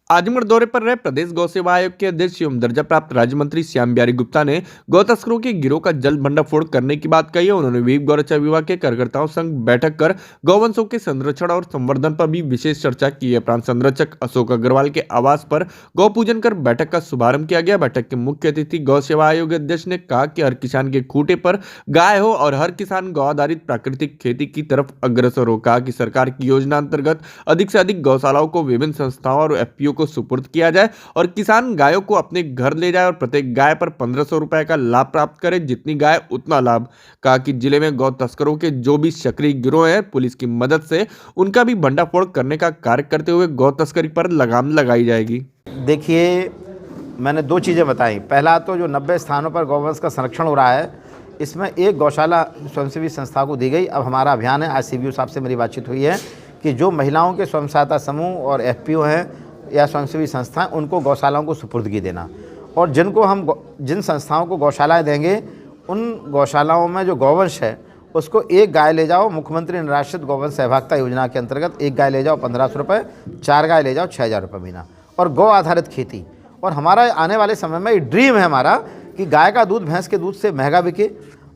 आजमगढ़ दौरे पर रहे प्रदेश गौ सेवा आयोग के अध्यक्ष एवं दर्जा प्राप्त राज्य मंत्री श्याम बिहारी गुप्ता ने गौ तस्करों के गिरोह का जल्द भंडाफोड़ करने की बात कही है। उन्होंने विहिप गौरक्षा विभाग के कार्यकर्ताओं संग बैठक कर गौवंशों के संरक्षण और संवर्धन पर भी विशेष चर्चा की है। प्रांत संरक्षक अशोक अग्रवाल के आवास पर गौ पूजन कर बैठक का शुभारंभ किया गया। बैठक के मुख्य अतिथि गौ सेवा आयोग अध्यक्ष ने कहा कि हर किसान के खूंटे पर गाय हो और हर किसान गौ आधारित प्राकृतिक खेती की तरफ अग्रसर हो। कहा कि सरकार की योजना अंतर्गत अधिक से अधिक गौशालाओं को विभिन्न संस्थाओं और एफपीओ को सुपुर्द किया जाए और किसान गायों को अपने घर ले जाए और प्रत्येक गाय पर 1500 रुपए का लाभ प्राप्त करे। जितनी गाय उतना लाभ। कहा कि जिले में गौ तस्करों के जो भी सक्रिय गिरोह हैं, पुलिस की मदद से उनका भी भंडाफोड़ करने का कार्य करते हुए गौ तस्करी पर लगाम लगाई जाएगी। देखिए, मैंने दो चीज़ें बताई। पहला तो जो 90 स्थानों पर गौवंश का संरक्षण हो रहा है, इसमें एक गौशाला स्वयंसेवी संस्था को दी गई। अब हमारा अभियान है, आज सीबीओ साहब से मेरी बातचीत हुई है कि जो महिलाओं के स्वयं सहायता समूह और एफपीओ हैं या स्वयंसेवी संस्थाएं, उनको गौशालाओं को सुपुर्दगी देना। और जिन संस्थाओं को गौशालाएं देंगे, उन गौशालाओं में जो गौवंश है उसको एक गाय ले जाओ। मुख्यमंत्री निराश्रित गौवंश सहभागिता योजना के अंतर्गत एक गाय ले जाओ 1500 रुपये, 4 गाय ले जाओ 6000 रुपये महीना। और गौ आधारित खेती। और हमारा आने वाले समय में ड्रीम है हमारा कि गाय का दूध भैंस के दूध से महंगा बिके,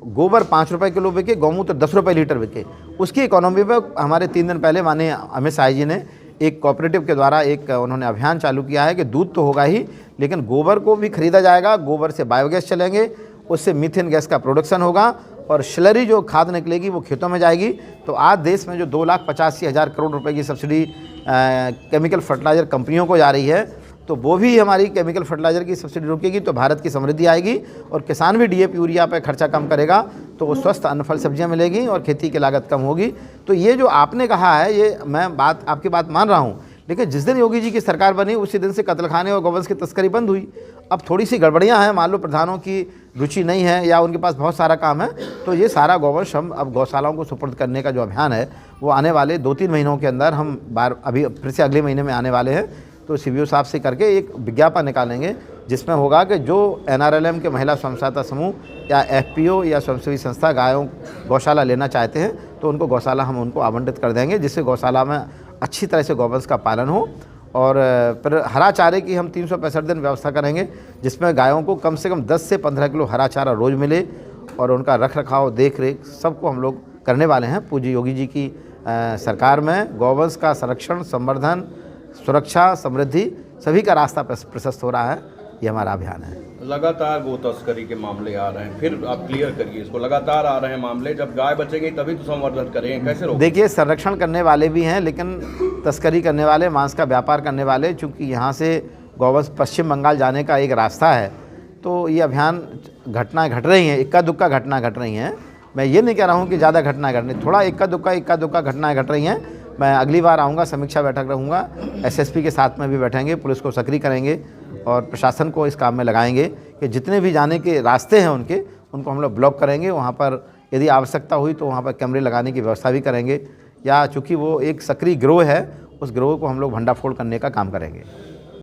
गोबर 5 रुपये किलो बिके, गौमूत्र 10 रुपये लीटर बिके। उसकी इकोनॉमी पर हमारे 3 दिन पहले माननीय अमित शाह जी ने एक कोऑपरेटिव के द्वारा उन्होंने अभियान चालू किया है कि दूध तो होगा ही, लेकिन गोबर को भी खरीदा जाएगा। गोबर से बायोगैस चलेंगे, उससे मीथेन गैस का प्रोडक्शन होगा और स्लरी जो खाद निकलेगी वो खेतों में जाएगी। तो आज देश में जो 2,85,000 करोड़ रुपए की सब्सिडी केमिकल फर्टिलाइज़र कंपनियों को जा रही है, तो वो भी हमारी केमिकल फर्टिलाइज़र की सब्सिडी रुकेगी तो भारत की समृद्धि आएगी और किसान भी डीएपी यूरिया पे खर्चा कम करेगा तो वो स्वस्थ अन्न फल सब्जियाँ मिलेगी और खेती की लागत कम होगी। तो ये जो आपने कहा है, ये मैं आपकी बात मान रहा हूँ, लेकिन जिस दिन योगी जी की सरकार बनी उसी दिन से कत्लखाने और गौवंश की तस्करी बंद हुई। अब थोड़ी सी गड़बड़ियाँ हैं, मान लो प्रधानों की रुचि नहीं है या उनके पास बहुत सारा काम है, तो ये सारा गौवंश हम अब गौशालाओं को सुपुर्द करने का जो अभियान है वो आने वाले 2-3 महीनों के अंदर हम अभी फिर से अगले महीने में आने वाले हैं। तो सीबीओ साहब से करके एक विज्ञापन निकालेंगे जिसमें होगा कि जो एनआरएलएम के महिला स्वयं सहायता समूह या एफपीओ या स्वयंसेवी संस्था गायों गौशाला लेना चाहते हैं तो उनको गौशाला हम उनको आवंटित कर देंगे, जिससे गौशाला में अच्छी तरह से गौवंश का पालन हो। और फिर हरा चारे की हम 365 दिन व्यवस्था करेंगे, जिसमें गायों को कम से कम 10 से 15 किलो हरा चारा रोज़ मिले और उनका रख रखाव देख रेख सबको हम लोग करने वाले हैं। पूज्य योगी जी की सरकार में गौवंश का संरक्षण, संवर्धन, सुरक्षा, समृद्धि सभी का रास्ता प्रशस्त हो रहा है। ये हमारा अभियान है। लगातार गो तस्करी के मामले आ रहे हैं, फिर आप क्लियर करिए इसको। लगातार आ रहे हैं मामले, जब गाय बचेंगी तभी तो संवर्धन करेंगे, कैसे रोकें? देखिए, संरक्षण करने वाले भी हैं, लेकिन तस्करी करने वाले, मांस का व्यापार करने वाले, चूँकि यहाँ से गौवंश पश्चिम बंगाल जाने का एक रास्ता है, तो ये अभियान घटनाएँ घट रही हैं, इक्का दुक्का घटना घट रही हैं। मैं ये नहीं कह रहा हूँ कि ज़्यादा घटनाएँ घट रही, थोड़ा इक्का दुक्का घटनाएँ घट रही हैं। मैं अगली बार आऊँगा, समीक्षा बैठक रहूँगा, एसएसपी के साथ में भी बैठेंगे, पुलिस को सक्रिय करेंगे और प्रशासन को इस काम में लगाएंगे कि जितने भी जाने के रास्ते हैं उनको हम लोग ब्लॉक करेंगे। वहाँ पर यदि आवश्यकता हुई तो वहाँ पर कैमरे लगाने की व्यवस्था भी करेंगे, या चूँकि वो एक सक्रिय गिरोह है, उस गिरोह को हम लोग भंडाफोड़ करने का काम करेंगे।